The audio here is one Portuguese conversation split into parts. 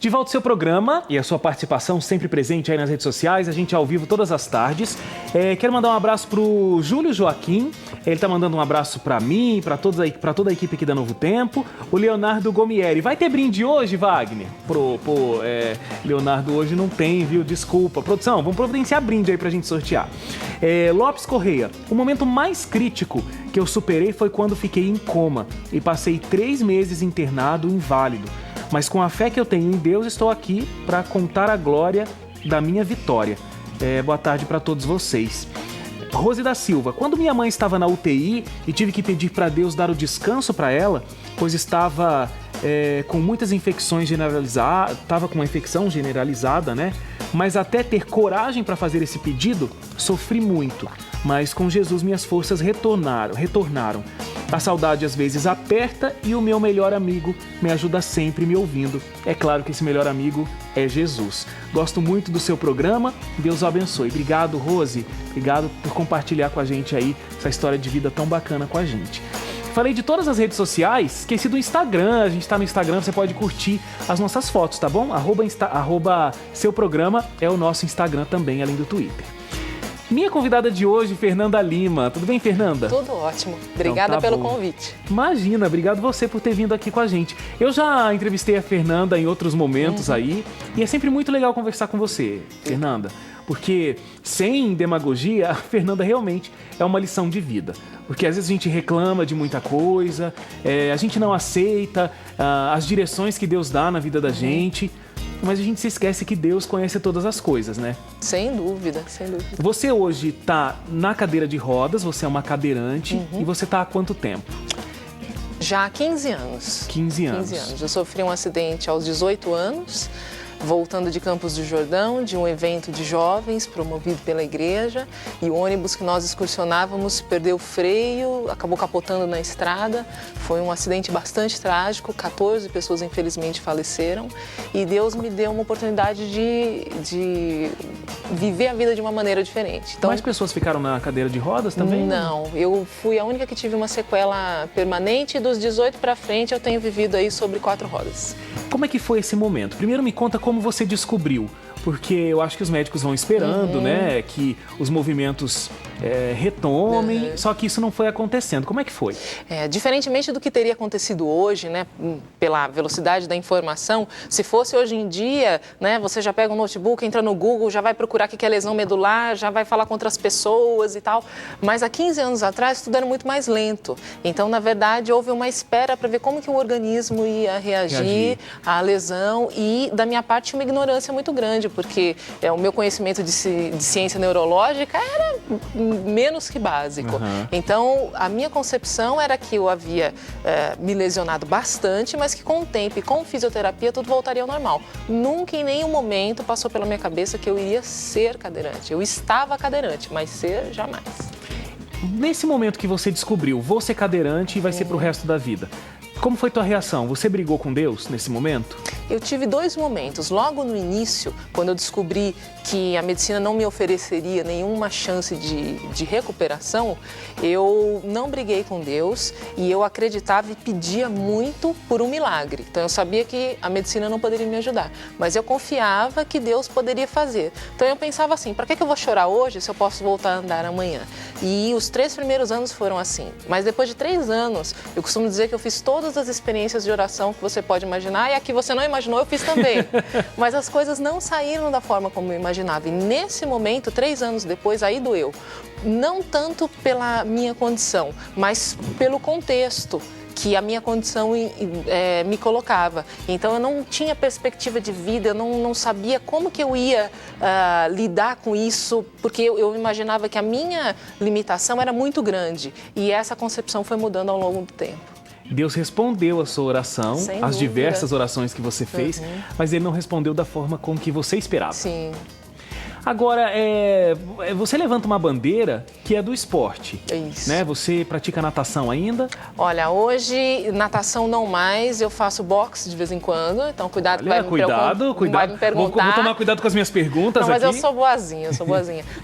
De volta ao seu programa e a sua participação sempre presente aí nas redes sociais, a gente ao vivo todas as tardes. Quero mandar um abraço pro Júlio Joaquim, ele tá mandando um abraço pra mim, pra toda a equipe aqui da Novo Tempo. O Leonardo Gomieri, vai ter brinde hoje, Wagner? Leonardo hoje não tem, viu? Desculpa. Produção, vamos providenciar brinde aí pra gente sortear. Lopes Correia, o momento mais crítico que eu superei foi quando fiquei em coma e passei 3 meses internado inválido. Mas com a fé que eu tenho em Deus, estou aqui para contar a glória da minha vitória. Boa tarde para todos vocês. Rose da Silva, quando minha mãe estava na UTI e tive que pedir para Deus dar o descanso para ela, pois estava com muitas infecções generalizadas, estava com uma infecção generalizada, né? Mas até ter coragem para fazer esse pedido, sofri muito. Mas com Jesus minhas forças retornaram. A saudade às vezes aperta e o meu melhor amigo me ajuda sempre me ouvindo. É claro que esse melhor amigo é Jesus. Gosto muito do seu programa, Deus o abençoe. Obrigado, Rose. Obrigado por compartilhar com a gente aí essa história de vida tão bacana com a gente. Falei de todas as redes sociais, esqueci do Instagram, a gente tá no Instagram, você pode curtir as nossas fotos, tá bom? @, seu programa é o nosso Instagram também, além do Twitter. Minha convidada de hoje, Fernanda Lima. Tudo bem, Fernanda? Tudo ótimo. Obrigada pelo convite. Imagina, obrigado você por ter vindo aqui com a gente. Eu já entrevistei a Fernanda em outros momentos aí, e é sempre muito legal conversar com você, Fernanda, porque sem demagogia, a Fernanda realmente é uma lição de vida. Porque às vezes a gente reclama de muita coisa, a gente não aceita as direções que Deus dá na vida da gente, mas a gente se esquece que Deus conhece todas as coisas, né? Sem dúvida, sem dúvida. Você hoje tá na cadeira de rodas, você é uma cadeirante, e você tá há quanto tempo? Já há 15 anos. 15 anos. 15 anos. Eu sofri um acidente aos 18 anos, voltando de Campos do Jordão, de um evento de jovens promovido pela igreja, e o ônibus que nós excursionávamos perdeu o freio, acabou capotando na estrada. Foi um acidente bastante trágico, 14 pessoas infelizmente faleceram, e Deus me deu uma oportunidade de viver a vida de uma maneira diferente. Então, mais pessoas ficaram na cadeira de rodas também? Não, eu fui a única que tive uma sequela permanente, e dos 18 para frente eu tenho vivido aí sobre 4 rodas. Como é que foi esse momento? Primeiro me conta como você descobriu, porque eu acho que os médicos vão esperando, né, que os movimentos retomem, só que isso não foi acontecendo. Como é que foi? Diferentemente do que teria acontecido hoje, né, pela velocidade da informação, se fosse hoje em dia, né, você já pega um notebook, entra no Google, já vai procurar o que é lesão medular, já vai falar com outras pessoas e tal, mas há 15 anos atrás tudo era muito mais lento. Então, na verdade, houve uma espera para ver como que o organismo ia reagir à lesão, e da minha parte uma ignorância muito grande, porque o meu conhecimento de ciência neurológica era menos que básico. Então, a minha concepção era que eu havia me lesionado bastante, mas que com o tempo e com fisioterapia tudo voltaria ao normal. Nunca em nenhum momento passou pela minha cabeça que eu iria ser cadeirante. Eu estava cadeirante, mas ser jamais. Nesse momento que você descobriu, vou ser cadeirante e vai ser pro resto da vida, como foi tua reação? Você brigou com Deus nesse momento? Eu tive 2 momentos. Logo no início, quando eu descobri que a medicina não me ofereceria nenhuma chance de recuperação, eu não briguei com Deus e eu acreditava e pedia muito por um milagre. Então eu sabia que a medicina não poderia me ajudar, mas eu confiava que Deus poderia fazer. Então eu pensava assim, para que eu vou chorar hoje se eu posso voltar a andar amanhã? E os 3 primeiros anos foram assim. Mas depois de 3 anos, eu costumo dizer que eu fiz todas as experiências de oração que você pode imaginar, e a que você não imaginou eu fiz também. Mas as coisas não saíram da forma como eu imaginava. E nesse momento, 3 anos depois, aí doeu. Não tanto pela minha condição, mas pelo contexto que a minha condição me colocava. Então eu não tinha perspectiva de vida, eu não sabia como que eu ia lidar com isso, porque eu imaginava que a minha limitação era muito grande, e essa concepção foi mudando ao longo do tempo. Deus respondeu a sua oração, as diversas orações que você fez, mas Ele não respondeu da forma com que você esperava. Sim. Agora, você levanta uma bandeira que é do esporte. É isso. Né? Você pratica natação ainda? Olha, hoje natação não mais, eu faço boxe de vez em quando, então cuidado que vai me perguntar. Vou tomar cuidado com as minhas perguntas não, mas aqui. eu sou boazinha.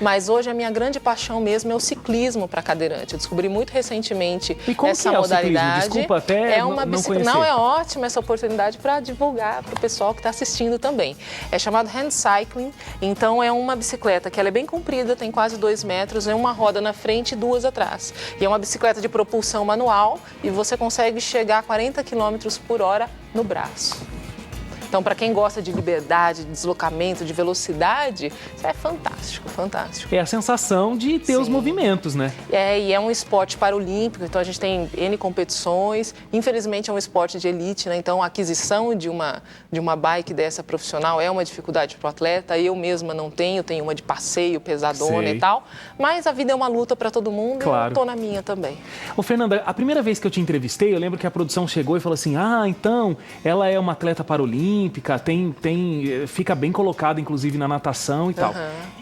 Mas hoje a minha grande paixão mesmo é o ciclismo para cadeirante. Eu descobri muito recentemente essa modalidade. Desculpa, até não conhecer. Não, é ótima essa oportunidade para divulgar para o pessoal que está assistindo também. É chamado hand cycling, então é uma bicicleta que ela é bem comprida, tem quase 2 metros, é uma roda na frente e 2 atrás. E é uma bicicleta de propulsão manual e você consegue chegar a 40 km por hora no braço. Então, para quem gosta de liberdade, de deslocamento, de velocidade, isso é fantástico, fantástico. É a sensação de ter os movimentos, né? E é um esporte paralímpico, então a gente tem N competições. Infelizmente é um esporte de elite, né? Então a aquisição de uma bike dessa profissional é uma dificuldade para o atleta. Eu mesma não tenho uma de passeio, pesadona e tal. Mas a vida é uma luta para todo mundo, claro. E eu tô na minha também. Ô, Fernanda, a primeira vez que eu te entrevistei, eu lembro que a produção chegou e falou assim, então, ela é uma atleta paralímpica, fica bem colocada, inclusive, na natação e tal.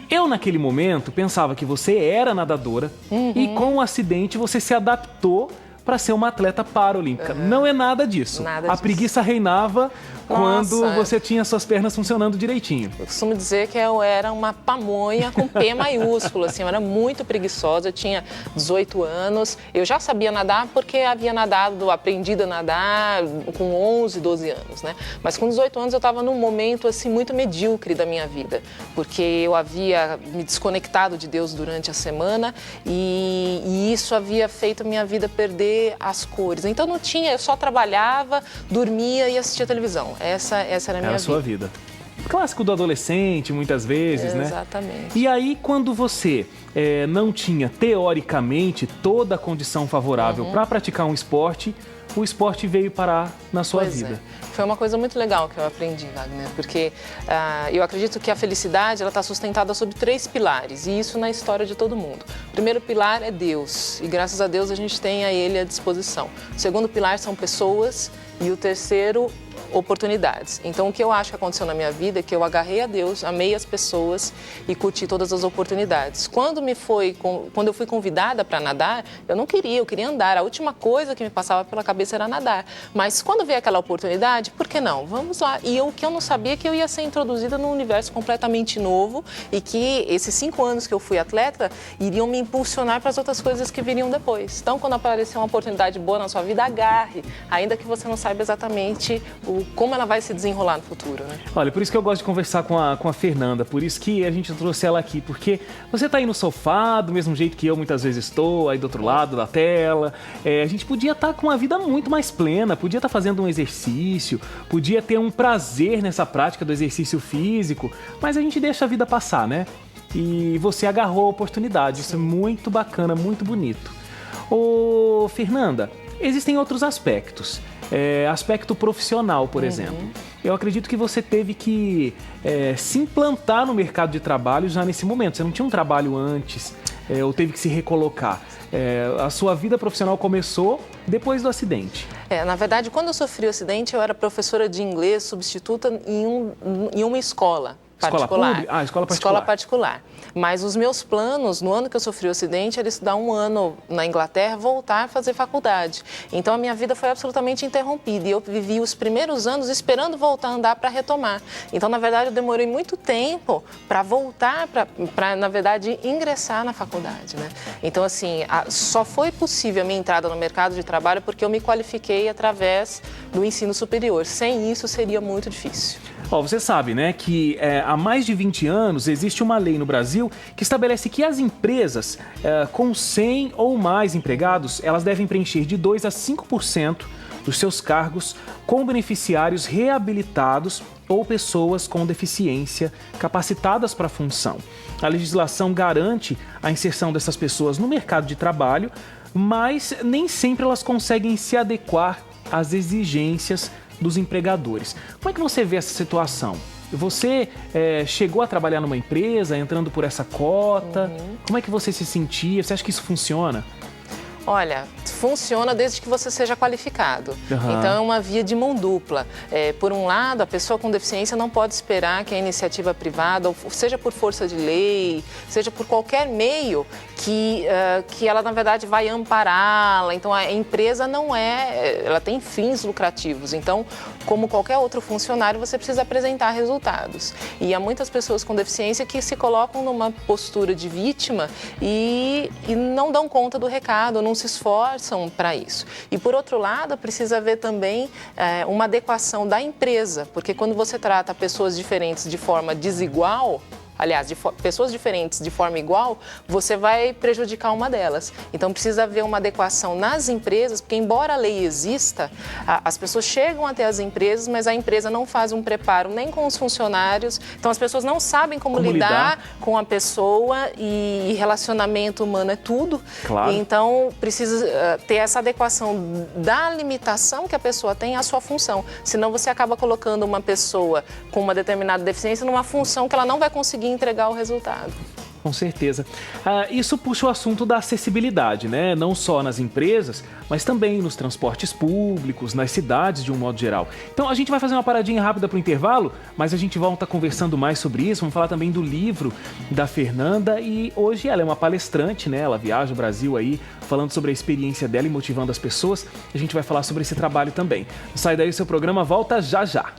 Eu, naquele momento, pensava que você era nadadora e com o acidente você se adaptou para ser uma atleta paralímpica. Não é nada disso. A preguiça reinava quando você tinha suas pernas funcionando direitinho. Eu costumo dizer que eu era uma pamonha com P maiúsculo, assim, eu era muito preguiçosa, eu tinha 18 anos, eu já sabia nadar porque havia aprendido a nadar com 11, 12 anos, né? Mas com 18 anos eu estava num momento, assim, muito medíocre da minha vida, porque eu havia me desconectado de Deus durante a semana e isso havia feito a minha vida perder as cores. Então não tinha, eu só trabalhava, dormia e assistia televisão. Essa era a minha vida. Era a sua vida. Clássico do adolescente, muitas vezes, né? Exatamente. E aí, quando você não tinha, teoricamente, toda a condição favorável para praticar um esporte, o esporte veio parar na sua vida. Foi uma coisa muito legal que eu aprendi, Wagner, porque eu acredito que a felicidade está sustentada sobre 3 pilares, e isso na história de todo mundo. O primeiro pilar é Deus, e graças a Deus a gente tem a Ele à disposição. O segundo pilar são pessoas, e o terceiro, oportunidades. Então, o que eu acho que aconteceu na minha vida é que eu agarrei a Deus, amei as pessoas e curti todas as oportunidades. Quando eu fui convidada para nadar, eu queria andar. A última coisa que me passava pela cabeça era nadar. Mas quando veio aquela oportunidade, por que não? Vamos lá. E o que eu não sabia é que eu ia ser introduzida num universo completamente novo e que esses 5 anos que eu fui atleta iriam me impulsionar para as outras coisas que viriam depois. Então, quando aparecer uma oportunidade boa na sua vida, agarre, ainda que você não saiba exatamente como ela vai se desenrolar no futuro, né? Olha, por isso que eu gosto de conversar com a Fernanda, por isso que a gente trouxe ela aqui, porque você tá aí no sofá, do mesmo jeito que eu muitas vezes estou, aí do outro lado da tela. A gente podia estar com uma vida muito mais plena, podia estar fazendo um exercício, podia ter um prazer nessa prática do exercício físico, mas a gente deixa a vida passar, né? E você agarrou a oportunidade, isso é muito bacana, muito bonito. Ô, Fernanda, existem outros aspectos. Aspecto profissional, por exemplo. Eu acredito que você teve que se implantar no mercado de trabalho já nesse momento. Você não tinha um trabalho antes, ou teve que se recolocar. A sua vida profissional começou depois do acidente. Na verdade, quando eu sofri o acidente, eu era professora de inglês substituta em uma escola particular. Escola particular. Mas os meus planos, no ano que eu sofri o acidente, era estudar 1 ano na Inglaterra, voltar a fazer faculdade. Então a minha vida foi absolutamente interrompida e eu vivi os primeiros anos esperando voltar a andar para retomar. Então, na verdade, eu demorei muito tempo para voltar, para, na verdade, ingressar na faculdade, né? Então, assim, só foi possível a minha entrada no mercado de trabalho porque eu me qualifiquei através do ensino superior. Sem isso, seria muito difícil. Você sabe, né, que há mais de 20 anos existe uma lei no Brasil que estabelece que as empresas com 100 ou mais empregados, elas devem preencher de 2% a 5% dos seus cargos com beneficiários reabilitados ou pessoas com deficiência capacitadas para a função. A legislação garante a inserção dessas pessoas no mercado de trabalho, mas nem sempre elas conseguem se adequar às exigências dos empregadores. Como é que você vê essa situação? Você chegou a trabalhar numa empresa, entrando por essa cota? Como é que você se sentia? Você acha que isso funciona? Olha, funciona desde que você seja qualificado. Uhum. Então, é uma via de mão dupla. Por um lado, a pessoa com deficiência não pode esperar que a iniciativa privada, seja por força de lei, seja por qualquer meio, que ela, na verdade, vai ampará-la. Então, a empresa ela tem fins lucrativos. Então, como qualquer outro funcionário, você precisa apresentar resultados. E há muitas pessoas com deficiência que se colocam numa postura de vítima e não dão conta do recado, não se esforçam para isso. E, por outro lado, precisa haver também uma adequação da empresa, porque quando você trata pessoas diferentes de forma desigual, aliás, pessoas diferentes de forma igual, você vai prejudicar uma delas. Então, precisa haver uma adequação nas empresas, porque embora a lei exista, as pessoas chegam até as empresas, mas a empresa não faz um preparo nem com os funcionários. Então, as pessoas não sabem como lidar com a pessoa e relacionamento humano é tudo. Claro. Então, precisa ter essa adequação da limitação que a pessoa tem à sua função. Senão, você acaba colocando uma pessoa com uma determinada deficiência numa função que ela não vai conseguir entregar o resultado. Com certeza. Isso puxa o assunto da acessibilidade, né? Não só nas empresas, mas também nos transportes públicos, nas cidades de um modo geral. Então a gente vai fazer uma paradinha rápida para o intervalo, mas a gente volta conversando mais sobre isso. Vamos falar também do livro da Fernanda e hoje ela é uma palestrante, né? Ela viaja o Brasil aí falando sobre a experiência dela e motivando as pessoas. A gente vai falar sobre esse trabalho também. Sai daí, o seu programa volta já já.